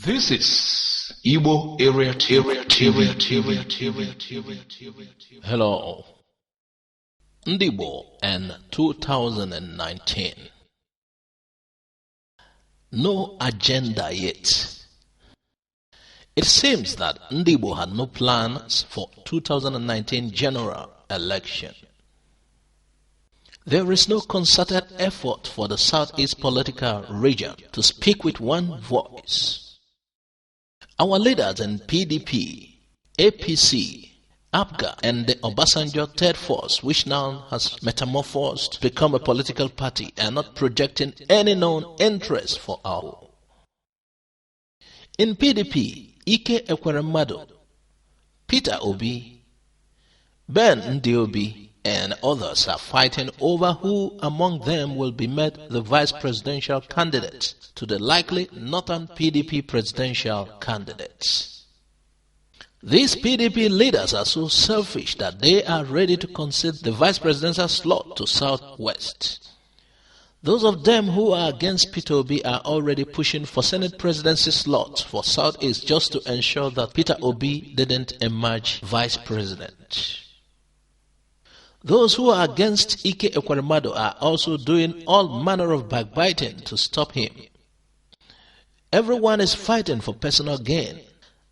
This is Igbo Area TV. Hello, Ndibo and 2019. No agenda yet. It seems that Ndibo had no plans for 2019 general election. There is no concerted effort for the Southeast political region to speak with one voice. Our leaders in PDP, APC, APGA, and the Obasanjo Third Force, which now has metamorphosed to become a political party, are not projecting any known interest for our. In PDP, Ike Ekweremadu, Peter Obi, Ben Ndiobi, and others are fighting over who among them will be made the vice presidential candidate to the likely northern PDP presidential candidates. These PDP leaders are so selfish that they are ready to concede the vice presidential slot to Southwest. Those of them who are against Peter Obi are already pushing for Senate presidency slot for Southeast just to ensure that Peter Obi didn't emerge vice president. Those who are against Ike Ekweremadu are also doing all manner of backbiting to stop him. Everyone is fighting for personal gain.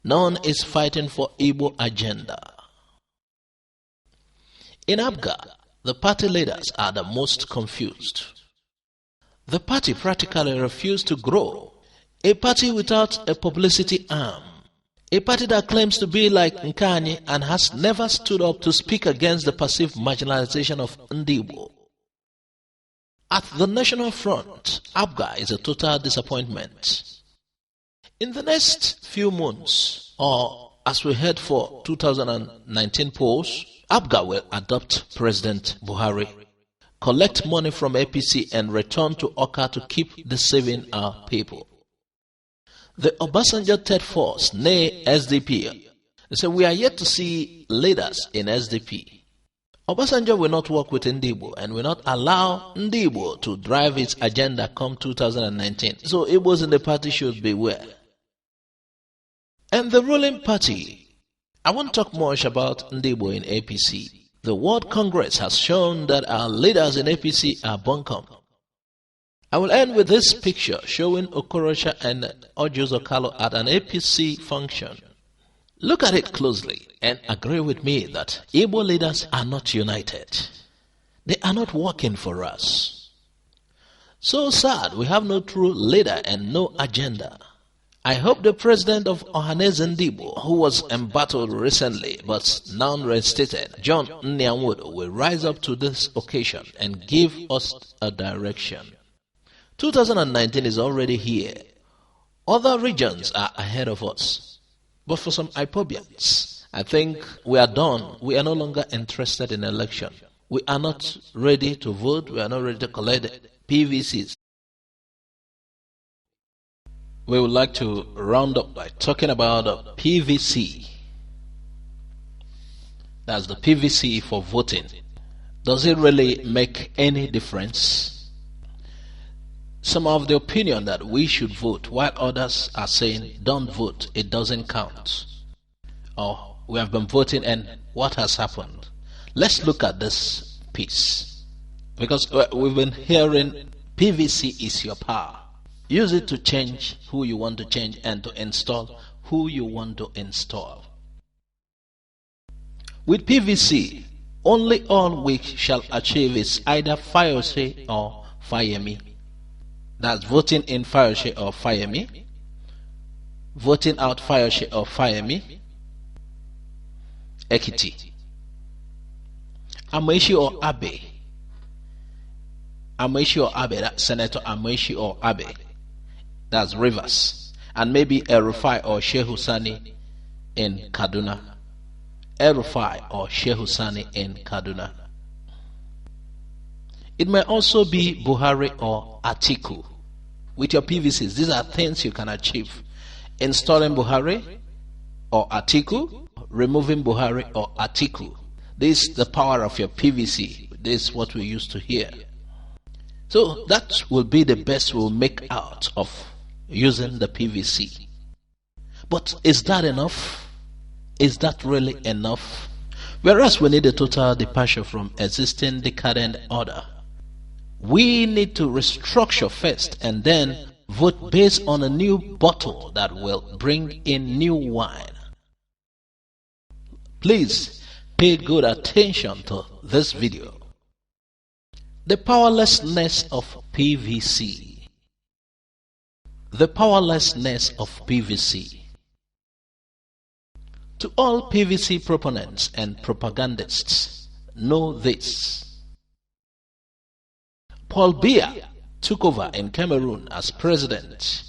None is fighting for Igbo agenda. In APGA, the party leaders are the most confused. The party practically refused to grow. A party without a publicity arm. A party that claims to be like Nkanye and has never stood up to speak against the perceived marginalization of Ndibo. At the national front, APGA is a total disappointment. In the next few months, or as we head for 2019 polls, APGA will adopt President Buhari, collect money from APC and return to Oka to keep deceiving our people. The Obasanjo Third Force, nay SDP, so we are yet to see leaders in SDP. Obasanjo will not work with Ndibo and will not allow Ndibo to drive its agenda come 2019. So Igbos in the party should beware. And the ruling party, I won't talk much about Ndibo in APC. The World Congress has shown that our leaders in APC are bunkum. I will end with this picture showing Okorocha and Ojo Okalo at an APC function. Look at it closely and agree with me that Igbo leaders are not united. They are not working for us. So sad we have no true leader and no agenda. I hope the president of Ohaneze Ndibo, who was embattled recently but now reinstated, John Nyanwodo, will rise up to this occasion and give us a direction. 2019 is already here. Other regions are ahead of us. But for some Ipobians, I think we are done. We are no longer interested in election. We are not ready to vote. We are not ready to collect PVCs. We would like to round up by talking about PVC. That's the PVC for voting. Does it really make any difference? Some of the opinion that we should vote, while others are saying, don't vote, it doesn't count. Or we have been voting and what has happened? Let's look at this piece. Because we've been hearing PVC is your power. Use it to change who you want to change and to install who you want to install. With PVC, only all we shall achieve is either Fayose or Fayemi. That's voting in Fayose or Fayemi, voting out Fayose or Fayemi, Ekiti, Amaechi or Abe, Amaechi or Abe, that's Senator Amaechi or Abe, that's Rivers, and maybe El-Rufai or Shehu Sani in Kaduna, El-Rufai or Shehu Sani in Kaduna. It may also be Buhari or Atiku. With your PVCs, these are things you can achieve. Installing Buhari or Atiku, removing Buhari or Atiku. This is the power of your PVC. This is what we used to hear. So that will be the best we'll make out of using the PVC. But is that enough? Is that really enough? Whereas we need a total departure from existing decadent order. We need to restructure first and then vote based on a new bottle that will bring in new wine. Please pay good attention to this video. The powerlessness of PVC. The powerlessness of PVC. To all PVC proponents and propagandists, know this. Paul Biya took over in Cameroon as president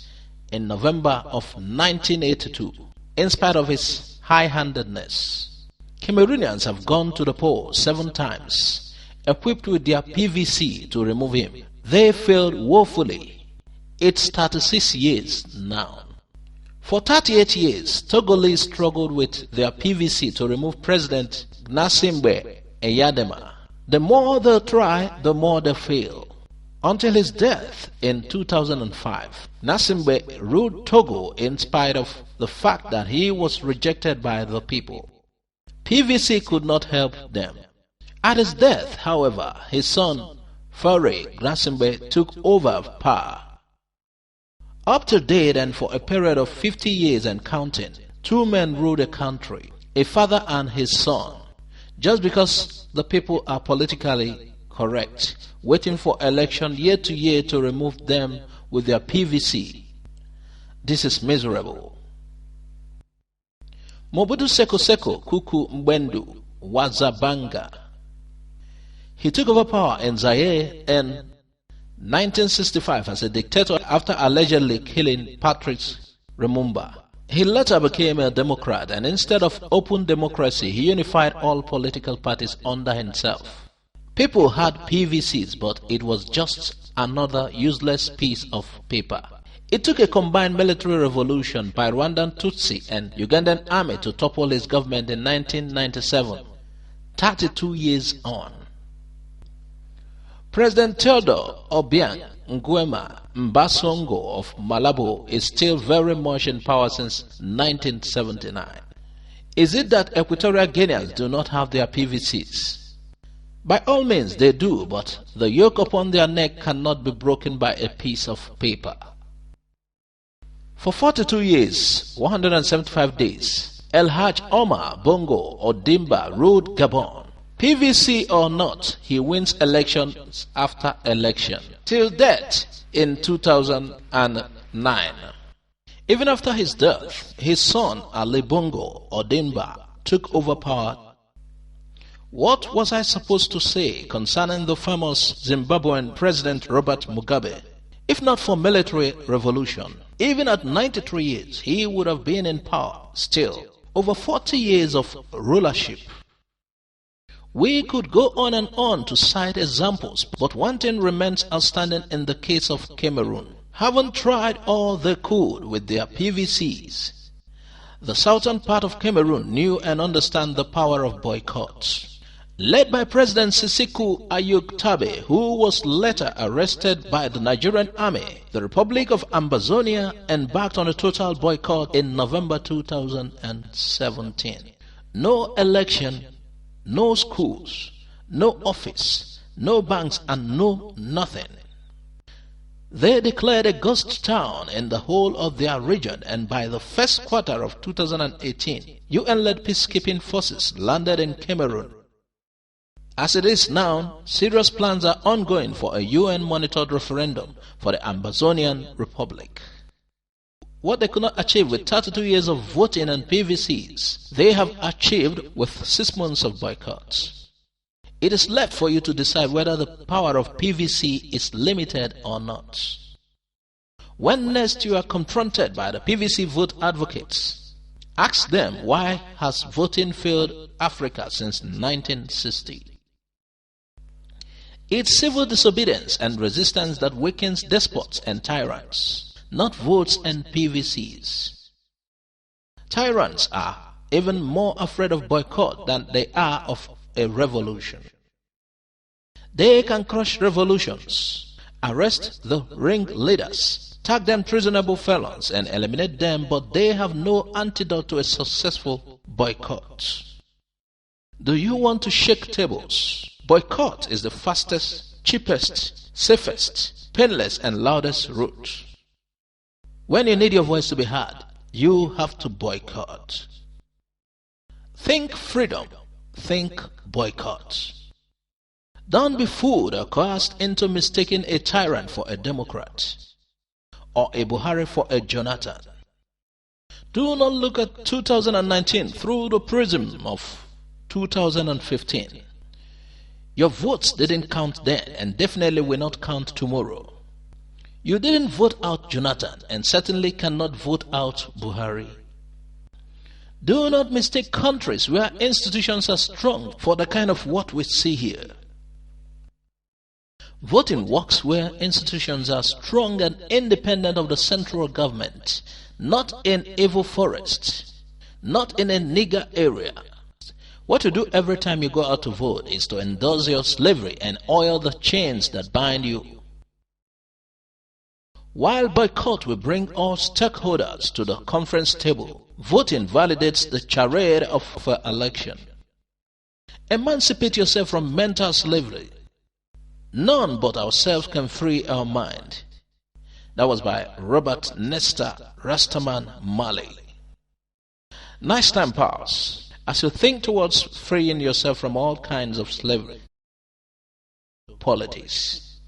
in November of 1982 in spite of his high-handedness. Cameroonians have gone to the polls 7 times, equipped with their PVC to remove him. They failed woefully. It's 36 years now. For 38 years, Togolese struggled with their PVC to remove President Gnassingbé Eyadema. The more they try, the more they fail. Until his death in 2005, Gnassingbé ruled Togo in spite of the fact that he was rejected by the people. PVC could not help them. At his death, however, his son, Faure Gnassingbé, took over power. Up to date and for a period of 50 years and counting, 2 men ruled the country, a father and his son, just because the people are politically correct, waiting for election year to year to remove them with their PVC. This is miserable. Mobutu Seko Seko Kuku Mbendu Wazabanga. He took over power in Zaire in 1965 as a dictator after allegedly killing Patrice Lumumba. He later became a Democrat, and instead of open democracy, he unified all political parties under himself. People had PVCs, but it was just another useless piece of paper. It took a combined military revolution by Rwandan Tutsi and Ugandan army to topple his government in 1997, 32 years on. President Theodore Obiang Nguema Mbasongo of Malabo is still very much in power since 1979. Is it that Equatorial Guineans do not have their PVCs? By all means they do, but the yoke upon their neck cannot be broken by a piece of paper. For 42 years, 175 days, El Haj Omar Bongo Ondimba ruled Gabon. PVC or not, he wins elections after election, till death in 2009. Even after his death, his son Ali Bongo Ondimba took over power. What was I supposed to say concerning the famous Zimbabwean President Robert Mugabe? If not for military revolution, even at 93 years, he would have been in power still. Over 40 years of rulership. We could go on and on to cite examples, but one thing remains outstanding in the case of Cameroon. Haven't tried all they could with their PVCs. The southern part of Cameroon knew and understand the power of boycotts. Led by President Sisiku Ayuk Tabe, who was later arrested by the Nigerian army, the Republic of Ambazonia embarked on a total boycott in November 2017. No election, no schools, no office, no banks, and no nothing. They declared a ghost town in the whole of their region, and by the first quarter of 2018, UN-led peacekeeping forces landed in Cameroon. As it is now, serious plans are ongoing for a UN-monitored referendum for the Ambazonian Republic. What they could not achieve with 32 years of voting and PVCs, they have achieved with 6 months of boycotts. It is left for you to decide whether the power of PVC is limited or not. When next you are confronted by the PVC vote advocates, ask them why has voting failed Africa since 1960. It's civil disobedience and resistance that weakens despots and tyrants, not votes and PVCs. Tyrants are even more afraid of boycott than they are of a revolution. They can crush revolutions, arrest the ringleaders, tag them treasonable felons, and eliminate them, but they have no antidote to a successful boycott. Do you want to shake tables? Boycott is the fastest, cheapest, safest, painless, and loudest route. When you need your voice to be heard, you have to boycott. Think freedom. Think boycott. Don't be fooled or coerced into mistaking a tyrant for a Democrat or a Buhari for a Jonathan. Do not look at 2019 through the prism of 2015. Your votes didn't count then and definitely will not count tomorrow. You didn't vote out Jonathan and certainly cannot vote out Buhari. Do not mistake countries where institutions are strong for the kind of what we see here. Voting works where institutions are strong and independent of the central government, not in evil forest, not in a nigger area. What you do every time you go out to vote is to endorse your slavery and oil the chains that bind you. While boycott will bring all stakeholders to the conference table, voting validates the charade of an election. Emancipate yourself from mental slavery. None but ourselves can free our mind. That was by Robert Nesta Rastaman Mali. Nice time, pals, as you think towards freeing yourself from all kinds of slavery. Politics.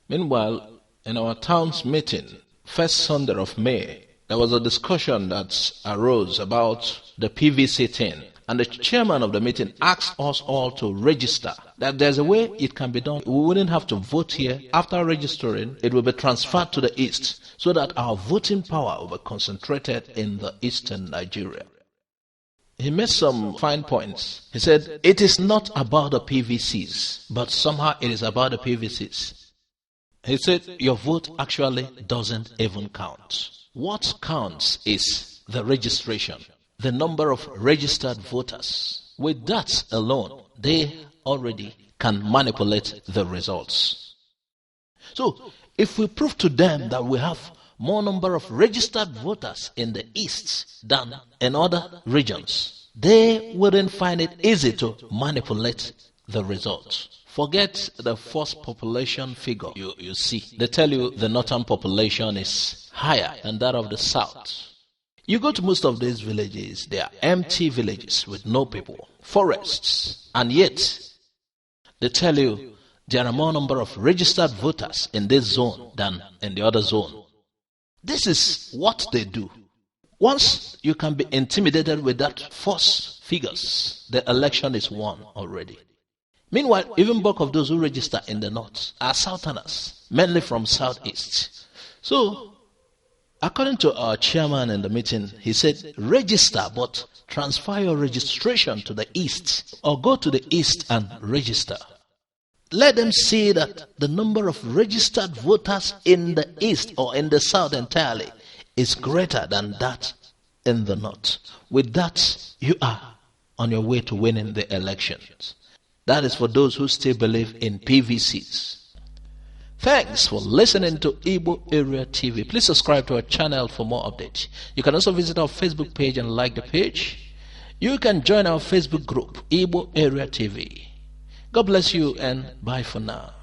Meanwhile, in our town's meeting, first Sunday of May, there was a discussion that arose about the PVC thing, and the chairman of the meeting asked us all to register, that there's a way it can be done. We wouldn't have to vote here. After registering, it will be transferred to the east, so that our voting power will be concentrated in the eastern Nigeria. He made some fine points. He said, it is not about the PVCs, but somehow it is about the PVCs. He said, your vote actually doesn't even count. What counts is the registration, the number of registered voters. With that alone, they already can manipulate the results. So, if we prove to them that we have more number of registered voters in the east than in other regions, they wouldn't find it easy to manipulate the results. Forget the first population figure you see. They tell you the northern population is higher than that of the south. You go to most of these villages, they are empty villages with no people, forests, and yet they tell you there are more number of registered voters in this zone than in the other zone. This is what they do. Once you can be intimidated with that false figures, the election is won already. Meanwhile, even bulk of those who register in the north are southerners, mainly from southeast. So, according to our chairman in the meeting, he said, register, but transfer your registration to the east, or go to the east and register. Let them see that the number of registered voters in the east or in the south entirely is greater than that in the north. With that, you are on your way to winning the elections. That is for those who still believe in PVCs. Thanks for listening to Igbo Area TV. Please subscribe to our channel for more updates. You can also visit our Facebook page and like the page. You can join our Facebook group, Igbo Area TV. God bless you and bye for now.